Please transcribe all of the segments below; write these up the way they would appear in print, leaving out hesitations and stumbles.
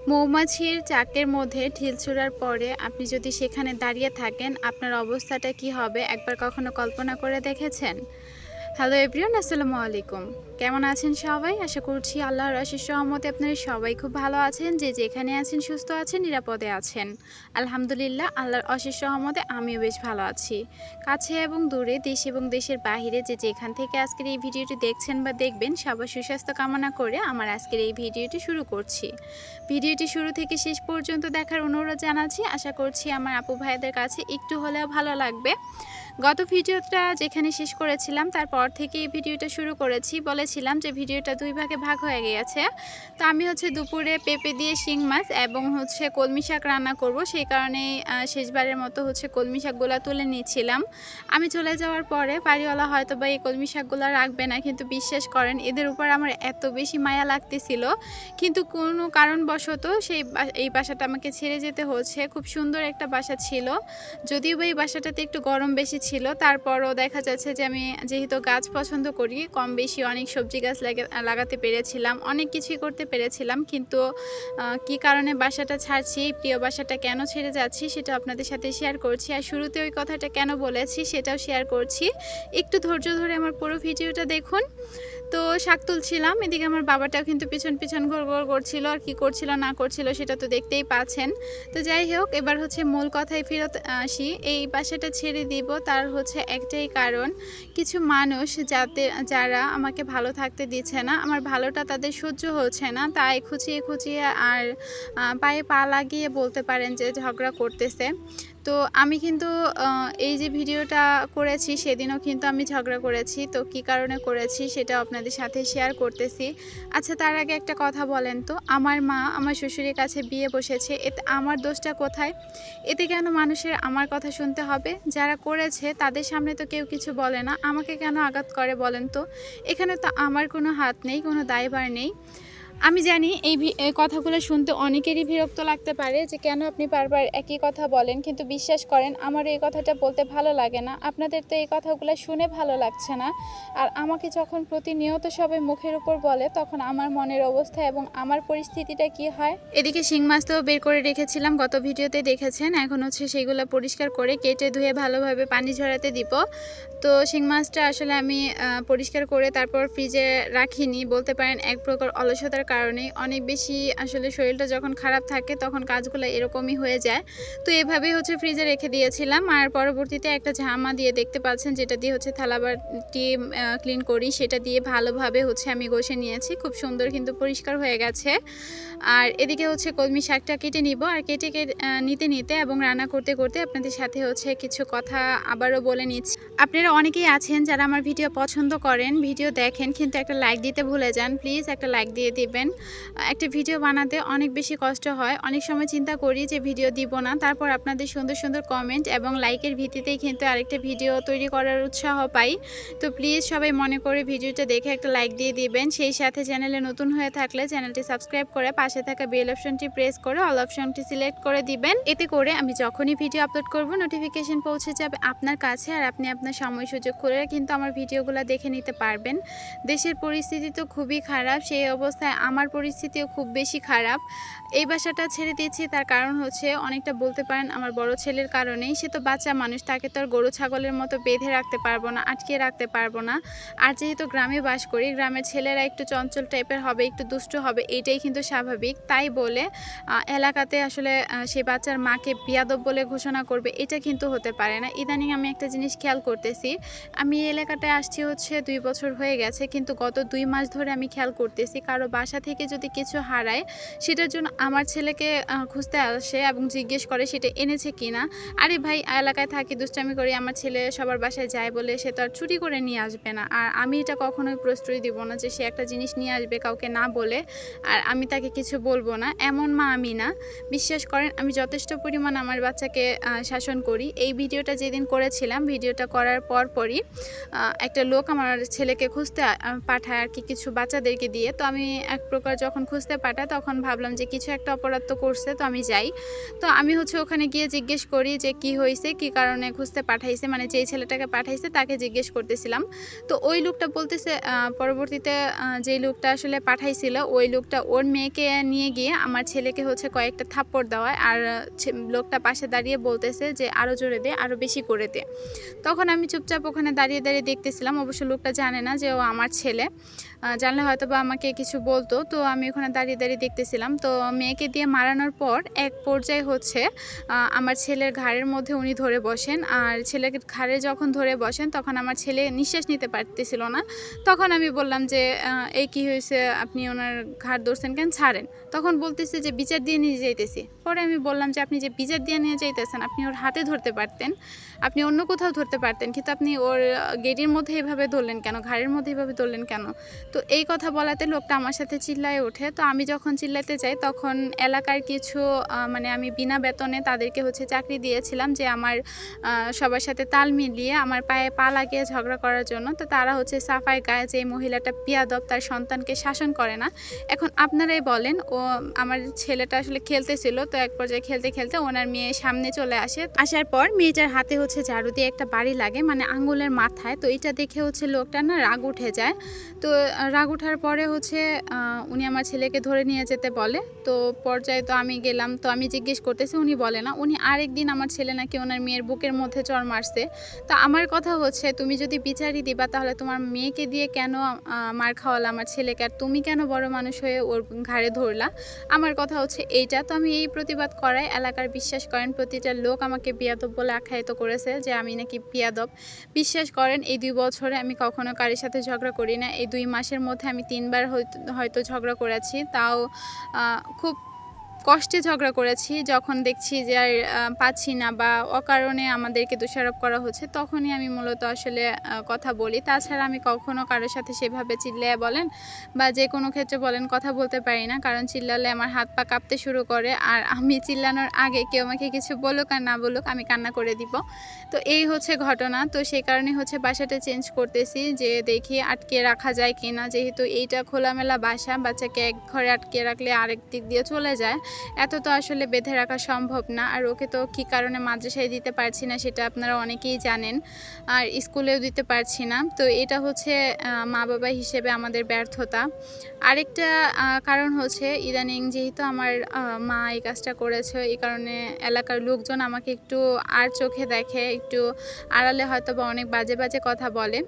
মৌমাছির চাকের মধ্যে ঢিল ছোঁড়ার পরে আপনি যদি সেখানে দাঁড়িয়ে থাকেন, আপনার অবস্থাটা কি হবে একবার কখনো কল্পনা করে দেখেছেন? হ্যালো এভরিওয়ান, আসসালামু আলাইকুম। কেমন আছেন সবাই? আশা করছি আল্লাহর অশেষ রহমতে আপনারা সবাই খুব ভালো আছেন। যে যেখানে আছেন সুস্থ আছেন, নিরাপদে আছেন। আলহামদুলিল্লাহ, আল্লাহর অশেষ রহমতে আমিও বেশ ভালো আছি। কাছে এবং দূরে, দেশ এবং দেশের বাহিরে যে যেখান থেকে আজকের এই ভিডিওটি দেখছেন বা দেখবেন, সবার সুস্বাস্থ্য কামনা করে আমার আজকের এই ভিডিওটি শুরু করছি। ভিডিওটি শুরু থেকে শেষ পর্যন্ত দেখার অনুরোধ জানাচ্ছি। আশা করছি আমার আপু ভাইদের কাছে একটু হলেও ভালো লাগবে। গত ভিডিওটা যেখানে শেষ করেছিলাম তারপর থেকে এই ভিডিওটা শুরু করেছি। বলেছিলাম যে ভিডিওটা দুই ভাগে ভাগ হয়ে গিয়েছে। তো আমি দুপুরে পেঁপে দিয়ে শিং মাছ এবং কলমি শাক রান্না করব, সেই কারণে শেষবারের মতো কলমি শাকগুলো তুলে নিচ্ছিলাম। আমি চলে যাওয়ার পরে বাড়িওয়ালা হয়তো বা এই কলমি শাকগুলো রাখবে না, কিন্তু বিশ্বাস করেন এদের উপর আমার এত বেশি মায়া লাগতেছিল, কিন্তু কোনো কারণবশত এই বাসাটা আমাকে ছেড়ে যেতে হচ্ছে। খুব সুন্দর একটা বাসা ছিল, যদিও বা এই বাসাটাতে একটু গরম বেশি ছিল, তারপরও দেখা যাচ্ছে যে আমি যেহেতু গাছ পছন্দ করি, কম বেশি অনেক সবজি গাছ লাগাতে পেরেছিলাম, অনেক কিছুই করতে পেরেছিলাম। কিন্তু কি কারণে বাসাটা ছাড়ছি, প্রিয় বাসাটা কেন ছেড়ে যাচ্ছি সেটা আপনাদের সাথে শেয়ার করছি। আর শুরুতে ওই কথাটা কেন বলেছি সেটাও শেয়ার করছি। একটু ধৈর্য ধরে আমার পুরো ভিডিওটা দেখুন। তো শাক তুলছিলাম, এদিকে আমার বাবাটাও কিন্তু পিছন পিছন ঘোর ঘোর করছিল, আর কি করছিল না করছিল সেটা তো দেখতেই পাচ্ছেন। তো যাই হোক, এবার মূল কথায় ফেরত আসি। এই বাসাটা ছেড়ে দিব তার একটাই কারণ, কিছু মানুষ যারা আমাকে ভালো থাকতে দিচ্ছে না, আমার ভালোটা তাদের সহ্য হচ্ছে না, তাই খুঁচিয়ে খুঁচিয়ে আর পায়ে পা লাগিয়ে বলতে পারেন যে ঝগড়া করতেছে। তো আমি কিন্তু এই যে ভিডিওটা করেছি সেদিনও কিন্তু আমি ঝগড়া করেছি। তো কি কারণে করেছি সেটা আপনাদের সাথে শেয়ার করতেছি। আচ্ছা, তার আগে একটা কথা বলেন তো, আমার মা আমার শ্বশুরের কাছে বিয়ে বসেছে, এতে আমার দোষটা কোথায়? এতে কেন মানুষের আমার কথা শুনতে হবে? যারা করেছে তাদের সামনে তো কেউ কিছু বলে না, আমাকে কেন আঘাত করে বলেন তো? এখানে তো আমার কোনো হাত নেই, কোনো দায়ভার নেই। আমি জানি এই কথাগুলো শুনতে অনেকেরই বিরক্ত লাগতে পারে যে কেন আপনি বারবার একই কথা বলেন, কিন্তু বিশ্বাস করেন আমার এই কথাটা বলতে ভালো লাগে না। আপনাদের তো এই কথাগুলো শুনে ভালো লাগছে না, আর আমাকে যখন প্রতিনিয়ত সবাই মুখের উপর বলে তখন আমার মনের অবস্থা এবং আমার পরিস্থিতিটা কি হয়। এদিকে শিং মাছটাও বের করে রেখেছিলাম, গত ভিডিওতে দেখেছেন। এখন সেগুলো পরিষ্কার করে কেটে ধুয়ে ভালোভাবে পানি ঝরাতে দিব। তো শিং মাছটা আসলে আমি পরিষ্কার করে তারপর ফ্রিজে রাখিনি, বলতে পারেন এক প্রকার অলসতার কারণে। অনেক বেশি আসলে শরীরটা যখন খারাপ থাকে তখন কাজগুলো এরকমই হয়ে যায়। তো এভাবেই ফ্রিজে রেখে দিয়েছিলাম। আর পরবর্তীতে একটা ঝামা দিয়ে দেখতে পাচ্ছেন, যেটা দিয়ে থালাবাটি ক্লিন করি, সেটা দিয়ে ভালোভাবে আমি ঘষে নিয়েছি। খুব সুন্দর কিন্তু পরিষ্কার হয়ে গেছে। আর এদিকে কলমি শাকটা কেটে নিব, আর কেটে নিতে নিতে এবং রান্না করতে করতে আপনাদের সাথে কিছু কথা আবারও বলে নিচ্ছি। আপনারা অনেকেই আছেন যারা আমার ভিডিও পছন্দ করেন, ভিডিও দেখেন, কিন্তু একটা লাইক দিতে ভুলে যান। প্লিজ একটা লাইক দিয়ে দিবেন। একটা ভিডিও বানাতে অনেক বেশি কষ্ট হয়, অনেক সময় চিন্তা করি যে ভিডিও দিব না, তারপর আপনাদের সুন্দর সুন্দর কমেন্ট এবং লাইকের ভিত্তিতেই কিন্তু আরেকটা ভিডিও তৈরি করার উৎসাহ পাই। তো প্লিজ সবাই মনে করে ভিডিওটা দেখে একটা লাইক দিয়ে দিবেন। সেই সাথে চ্যানেলে নতুন হয়ে থাকলে চ্যানেলটি সাবস্ক্রাইব করে পাশে থাকা বেল অপশনটি প্রেস করে অল অপশনটি সিলেক্ট করে দিবেন। এতে করে আমি যখনই ভিডিও আপলোড করব নোটিফিকেশন পৌঁছে যাবে আপনার কাছে, আর আপনি আপনার সময় সুযোগ করে কিন্তু আমার ভিডিওগুলো দেখে নিতে পারবেন। দেশের পরিস্থিতি তো খুবই খারাপ, সেই অবস্থায় আমার পরিস্থিতিও খুব বেশি খারাপ। এই বাসাটা ছেড়ে দিয়েছি তার কারণ অনেকটা বলতে পারেন আমার বড় ছেলের কারণেই। সে তো বাচ্চা মানুষ, তাকে তো আর গরু ছাগলের মতো বেঁধে রাখতে পারবো না, আটকে রাখতে পারবো না। আর যেহেতু গ্রামে বাস করি, গ্রামের ছেলেরা একটু চঞ্চল টাইপের হবে, একটু দুষ্ট হবে, এটাই কিন্তু স্বাভাবিক। তাই বলে এলাকাতে আসলে সেই বাচ্চার মাকে বিয়াদব বলে ঘোষণা করবে, এটা কিন্তু হতে পারে না। ইদানিং আমি একটা জিনিস খেয়াল করতেছি, আমি এই এলাকাটায় আসছি 2 বছর হয়ে গেছে, কিন্তু গত 2 মাস ধরে আমি খেয়াল করতেছি কারো বাসা থেকে যদি কিছু হারায় সেটার জন্য আমার ছেলেকে খুঁজতে আসে এবং জিজ্ঞেস করে সেটা এনেছে কিনা। আরে ভাই, এলাকায় থাকি, দুষ্টামি করি, আমার ছেলে সবার বাসায় যায় বলে সে তো আর চুরি করে নিয়ে আসবে না। আর আমি এটা কখনোই প্রশ্রয় দিব না যে সে একটা জিনিস নিয়ে আসবে কাউকে না বলে আর আমি তাকে কিছু বলবো না, এমন মা আমি না। বিশ্বাস করেন আমি যথেষ্ট পরিমাণ আমার বাচ্চাকে শাসন করি। এই ভিডিওটা যেদিন করেছিলাম, ভিডিওটা করার পরই একটা লোক আমার ছেলেকে খুঁজতে পাঠায় আর কি, কিছু বাচ্চাদেরকে দিয়ে। তো আমি প্রকার যখন খুঁজতে পাঠায় তখন ভাবলাম যে কিছু একটা অপরাধ তো করছে, তো আমি যাই। তো আমি হচ্ছে ওখানে গিয়ে জিজ্ঞেস করি যে কি হয়েছে, কি কারণে খুঁজতে পাঠাইছে, মানে যেই ছেলেটাকে পাঠাইছে তাকে জিজ্ঞেস করতেছিলাম। তো ওই লোকটা বলতেছে পরবর্তীতে যেই লোকটা আসলে পাঠাইছিল ওই লোকটা ওর মেয়েকে নিয়ে গিয়ে আমার ছেলেকে হচ্ছে কয়েকটা থাপ্পড় দেওয়ায়, আর লোকটা পাশে দাঁড়িয়ে বলতেছে যে আরও জোরে দে, আরও বেশি করে দে। তখন আমি চুপচাপ ওখানে দাঁড়িয়ে দাঁড়িয়ে দেখতেছিলাম। অবশ্য লোকটা জানে না যে ও আমার ছেলে, জানলে হয়তো বা আমাকে কিছু বলতো। তো আমি ওখানে দাঁড়িয়ে দাঁড়িয়ে দেখতেছিলাম। তো মেয়েকে দিয়ে মারানোর পর এক পর্যায়ে হচ্ছে আমার ছেলের ঘাড়ের মধ্যে উনি ধরে বসেন, আর ছেলের ঘাড়ে যখন ধরে বসেন তখন আমার ছেলে নিঃশ্বাস নিতে পারতেছিল না। তখন আমি বললাম যে এই কি হয়েছে, আপনি ওনার ঘাড় ধরছেন কেন, ছাড়েন। তখন বলতেছে যে বিচার দিয়ে নিয়ে যাইতেছি। পরে আমি বললাম যে আপনি যে বিচার দিয়ে নিয়ে যাইতেছেন, আপনি ওর হাতে ধরতে পারতেন, আপনি অন্য কোথাও ধরতে পারতেন, কিন্তু আপনি ওর গেটির মধ্যে এভাবে ধরলেন কেন, ঘাড়ের মধ্যে এভাবে ধরলেন কেন। তো এই কথা বলাতে লোকটা আমার সাথে চিল্লায়ে ওঠে। তো আমি যখন চিল্লাতে যাই তখন এলাকার কিছু মানে আমি বিনা বেতনে তাদেরকে হচ্ছে চাকরি দিয়েছিলাম যে আমার সবার সাথে তাল মিলিয়ে আমার পায়ে পা লাগিয়ে ঝগড়া করার জন্য। তো তারা হচ্ছে সাফাই গায়ে যে এই মহিলাটা বিয়াদব, তার সন্তানকে শাসন করে না। এখন আপনারাই বলেন, ও আমার ছেলেটা আসলে খেলতেছিল, তো এক পর্যায়ে খেলতে খেলতে ওনার মেয়ে সামনে চলে আসে। আসার পর মেয়েটার হাতে হচ্ছে ঝাড়ু দিয়ে একটা বাড়ি লাগে, মানে আঙ্গুলের মাথায়। তো এটা দেখে হচ্ছে লোকটা না রাগ উঠে যায়। তো রাগ ওঠার পরে হচ্ছে উনি আমার ছেলেকে ধরে নিয়ে যেতে বলে। তো পর্যায়ে তো আমি গেলাম, তো আমি জিজ্ঞেস করতেছি, উনি বলে না। উনি আরেকদিন আমার ছেলে নাকি ওনার মেয়ের বুকের মধ্যে চড় মারছে। তো আমার কথা হচ্ছে, তুমি যদি বিচারই দিবা তাহলে তোমার মেয়েকে দিয়ে কেন মার খাওয়ালা আমার ছেলেকে, আর তুমি কেন বড় মানুষ হয়ে ওর ঘাড়ে ধরলা? আমার কথা হচ্ছে এইটা। তো আমি এই প্রতিবাদ করাই এলাকার, বিশ্বাস করেন প্রতিটা লোক আমাকে বিয়াদব বলে আখ্যায়িত করেছে যে আমি নাকি বিয়াদব। বিশ্বাস করেন এই 2 বছরে আমি কখনো কারোর সাথে ঝগড়া করি না। এই 2 মাসের মধ্যে আমি 3 বার হয়তো ঝগড়া করেছি, তাও খুব কষ্টে ঝগড়া করেছি। যখন দেখছি যে আর পাচ্ছি না বা অকারণে আমাদেরকে দোষারোপ করা হচ্ছে, তখনই আমি মূলত আসলে কথা বলি। তাছাড়া আমি কখনো কারোর সাথে সেভাবে চিল্লায়ে বলেন বা যে কোনো ক্ষেত্রে বলেন কথা বলতে পারি না, কারণ চিল্লালে আমার হাত পা কাঁপতে শুরু করে। আর আমি চিল্লানোর আগে কেউ আমাকে কিছু বলুক আর না বলুক, আমি কান্না করে দিব। তো এই হচ্ছে ঘটনা। তো সেই কারণে হচ্ছে বাসাটা চেঞ্জ করতেছি, যে দেখি আটকে রাখা যায় কি না, যেহেতু এইটা খোলামেলা বাসা, বাচ্চাকে এক ঘরে আটকে রাখলে আরেক দিক দিয়ে চলে যায়। এত তো আসলে বেঁধে রাখা সম্ভব না। আর ওকে তো কী কারণে মাদ্রাসায় দিতে পারছি না সেটা আপনারা অনেকেই জানেন, আর স্কুলেও দিতে পারছি না। তো এটা হচ্ছে মা বাবা হিসেবে আমাদের ব্যর্থতা। আরেকটা কারণ হচ্ছে ইদানিং যেহেতু আমার মা এই কাজটা করেছে, এই কারণে এলাকার লোকজন আমাকে একটু আর চোখে দেখে, একটু আড়ালে হয়তো বা অনেক বাজে বাজে কথা বলে।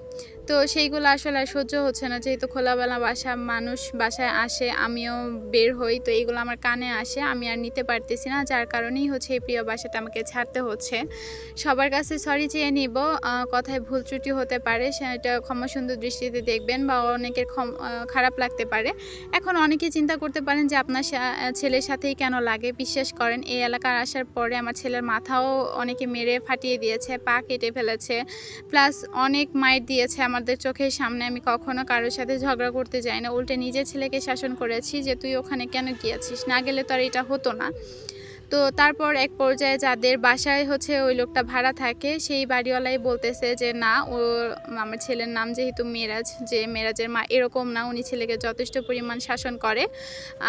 তো সেইগুলো আসলে আর সহ্য হচ্ছে না, যেহেতু খোলাবেলা বাসা, মানুষ বাসায় আসে, আমিও বের হই, তো এইগুলো আমার কানে আসে, আমি আর নিতে পারতেছি না। যার কারণেই হচ্ছে এই প্রিয় বাসাটা আমাকে ছাড়তে হচ্ছে। সবার কাছে সরি চেয়ে নিব, কথায় ভুল ত্রুটি হতে পারে, সেটা ক্ষমা সুন্দর দৃষ্টিতে দেখবেন, বা অনেকের খারাপ লাগতে পারে। এখন অনেকে চিন্তা করতে পারেন যে আপনার ছেলের সাথেই কেন লাগে। বিশ্বাস করেন এই এলাকার আসার পরে আমার ছেলের মাথাও অনেকে মেরে ফাটিয়ে দিয়েছে, পা কেটে ফেলেছে, প্লাস অনেক মাইর দিয়েছে আমাদের চোখের সামনে। আমি কখনো কারোর সাথে ঝগড়া করতে যাই না, উল্টে নিজের ছেলেকে শাসন করেছি যে তুই ওখানে কেন গিয়েছিস, না গেলে তো আর এটা হতো না। তো তারপর এক পর্যায়ে যাদের বাসায় হচ্ছে ওই লোকটা ভাড়া থাকে, সেই বাড়িওয়ালাই বলতেছে যে না, ও আমার ছেলের নাম যেহেতু মেরাজ, যে মেরাজের মা এরকম না, উনি ছেলেকে যথেষ্ট পরিমাণ শাসন করে,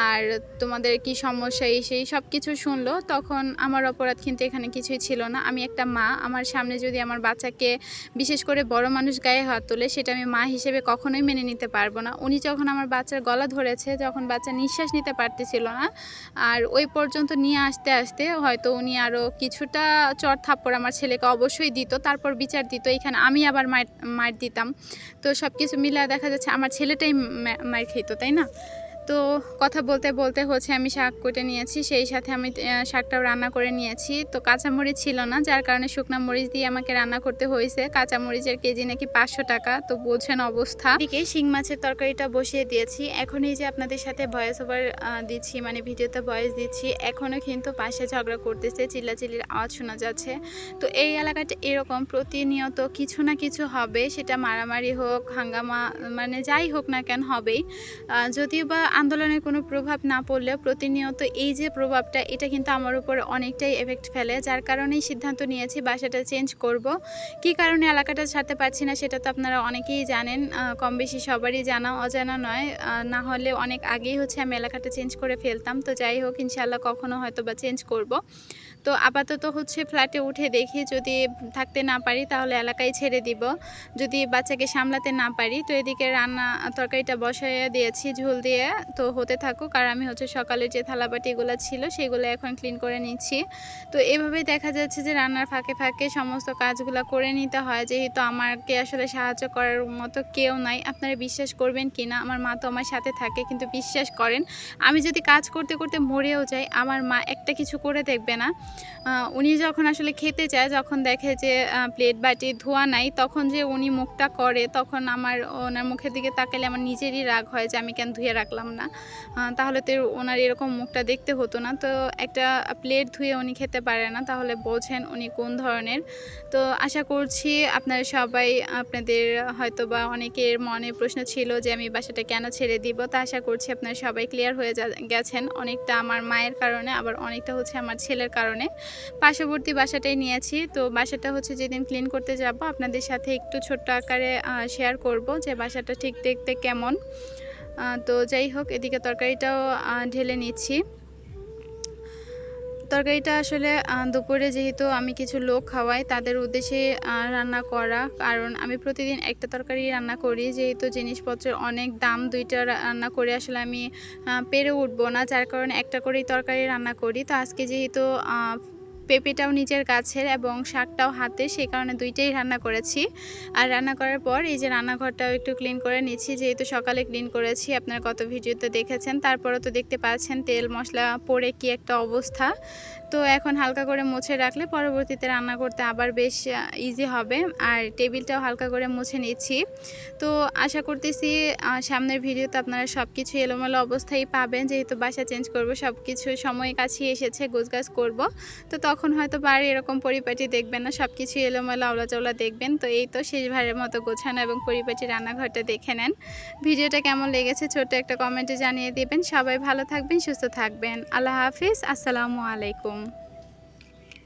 আর তোমাদের কি সমস্যা এই সেই সব কিছু শুনলো। তখন আমার অপরাধ কিন্তু এখানে কিছুই ছিল না। আমি একটা মা, আমার সামনে যদি আমার বাচ্চাকে, বিশেষ করে বড় মানুষ গায়ে হাত তোলে, সেটা আমি মা হিসেবে কখনোই মেনে নিতে পারবো না। উনি যখন আমার বাচ্চার গলা ধরেছে, যখন বাচ্চা নিঃশ্বাস নিতে পারতেছিল না, আর ওই পর্যন্ত নিয়ে আসতে আসতে হয়তো উনি আরও কিছুটা চড় থাপ্পড় আমার ছেলেকে অবশ্যই দিত, তারপর বিচার দিত। এখানে আমি আবার মার দিতাম। তো সব কিছু মিলে দেখা যাচ্ছে আমার ছেলেটাই মার খেত, তাই না? তো কথা বলতে বলতে হচ্ছে আমি শাক কেটে নিয়েছি, সেই সাথে আমি শাকটাও রান্না করে নিয়েছি। তো কাঁচামরিচ ছিল না, যার কারণে শুকনো মরিচ দিয়ে আমাকে রান্না করতে হয়েছে। কাঁচামরিচের কেজি নাকি 500 টাকা, তো বোঝেন অবস্থা। এদিকে শিং মাছের তরকারিটা বসিয়ে দিয়েছি। এখন এই যে আপনাদের সাথে ভয়েস ওভার দিচ্ছি, মানে ভিডিওতে ভয়েস দিচ্ছি, এখনও কিন্তু পাশে ঝগড়া করতেছে, চিল্লাচিল্লির আওয়াজ শোনা যাচ্ছে। তো এই এলাকাটা এরকম প্রতিনিয়ত কিছু না কিছু হবে, সেটা মারামারি হোক, হাঙ্গামা, মানে যাই হোক না কেন হবেই। যদিও বা আন্দোলনের কোনো প্রভাব না পড়লেও প্রতিনিয়ত এই যে প্রভাবটা, এটা কিন্তু আমার উপরে অনেকটাই এফেক্ট ফেলে, যার কারণেই সিদ্ধান্ত নিয়েছি বাসাটা চেঞ্জ করব। কী কারণে এলাকাটা ছাড়তে পারছি না সেটা তো আপনারা অনেকেই জানেন, কম বেশি সবারই জানা, অজানা নয়। না হলে অনেক আগেই হচ্ছে আমি এলাকাটা চেঞ্জ করে ফেলতাম। তো যাই হোক, ইনশাআল্লাহ কখনো হয়তো বা চেঞ্জ করব। তো আপাতত হচ্ছে ফ্ল্যাটে উঠে দেখি, যদি থাকতে না পারি তাহলে এলাকায় ছেড়ে দিব। যদি বাচ্চাকে সামলাতে না পারি তো এদিকে রান্না তরকারিটা বসাইয়া দিয়েছি ঝোল দিয়ে, তো হতে থাকুক। আর আমি হচ্ছে সকালে যে থালাবাটিগুলো ছিল সেগুলো এখন ক্লিন করে নিচ্ছি। তো এভাবেই দেখা যাচ্ছে যে রান্নার ফাঁকে ফাঁকে সমস্ত কাজগুলো করে নিতে হয়, যেহেতু আমাকে আসলে সাহায্য করার মতো কেউ নাই। আপনারা বিশ্বাস করবেন কি না, আমার মা তো আমার সাথে থাকে, কিন্তু বিশ্বাস করেন আমি যদি কাজ করতে করতে মরেও যাই, আমার মা একটা কিছু করে দেখবে না। উনি যখন আসলে খেতে চায়, যখন দেখে যে প্লেট বাটি ধোয়া নাই, তখন যে উনি মুখটা করে, তখন আমার ওনার মুখের দিকে তাকালে আমার নিজেরই রাগ হয় যে আমি কেন ধুয়ে রাখলাম না। তাহলে তো ওনার এরকম মুখটা দেখতে হতো না। তো একটা প্লেট ধুয়ে উনি খেতে পারে না, তাহলে বোঝেন উনি কোন ধরনের। তো আশা করছি আপনারা সবাই, আপনাদের হয়তো বা অনেকের মনে প্রশ্ন ছিল যে আমি বাসাটা কেন ছেড়ে দিব, তা আশা করছি আপনারা সবাই ক্লিয়ার হয়ে গেছেন। অনেকটা আমার মায়ের কারণে, আবার অনেকটা হচ্ছে আমার ছেলের কারণে। পার্শ্ববর্তী বাসাটাই নিয়েছি। তো বাসাটা হচ্ছে যেদিন ক্লিন করতে যাব আপনাদের সাথে একটু ছোট্ট আকারে শেয়ার করব যে বাসাটা ঠিক দেখতে কেমন। তো যাই হোক, এদিকে তরকারিটাও ঢেলে নিচ্ছি। তরকারিটা আসলে দুপুরে যেহেতু আমি কিছু লোক খাওয়াই, তাদের উদ্দেশ্যে রান্না করা। কারণ আমি প্রতিদিন একটা তরকারি রান্না করি, যেহেতু জিনিসপত্রের অনেক দাম, 2টা রান্না করে আসলে আমি পেরে উঠবো না, যার কারণে একটা করেই তরকারি রান্না করি। তো আজকে যেহেতু পেঁপেটাও নিজের গাছের এবং শাকটাও হাতে, সেই কারণে 2টাই রান্না করেছি। আর রান্না করার পর এই যে রান্নাঘরটাও একটু ক্লিন করে নিচ্ছি, যেহেতু সকালে ক্লিন করেছি, আপনারা গত ভিডিওতে দেখেছেন। তারপরেও তো দেখতে পাচ্ছেন তেল মশলা পড়ে কি একটা অবস্থা। তো এখন হালকা করে মুছে রাখলে পরবর্তীতে রান্না করতে আবার বেশ ইজি হবে। আর টেবিলটাও হালকা করে মুছে নিচ্ছি। তো আশা করতেছি সামনের ভিডিওতে আপনারা সব কিছু এলোমেলো অবস্থায় পাবেন, যেহেতু বাসা চেঞ্জ করব, সব কিছু সময় কাছে এসেছে, গোছগাছ করব। তো তখন হয়তো বাড়ি এরকম পরিপাটি দেখবেন না, সব কিছু এলোমেলো আওলাচাওলা দেখবেন। তো এই তো শেষবারের মতো গোছানো এবং পরিপাটি রান্নাঘরটা দেখে নেন। ভিডিওটা কেমন লেগেছে ছোট্ট একটা কমেন্টে জানিয়ে দিবেন। সবাই ভালো থাকবেন, সুস্থ থাকবেন। আল্লাহ হাফিজ, আসসালামু আলাইকুম।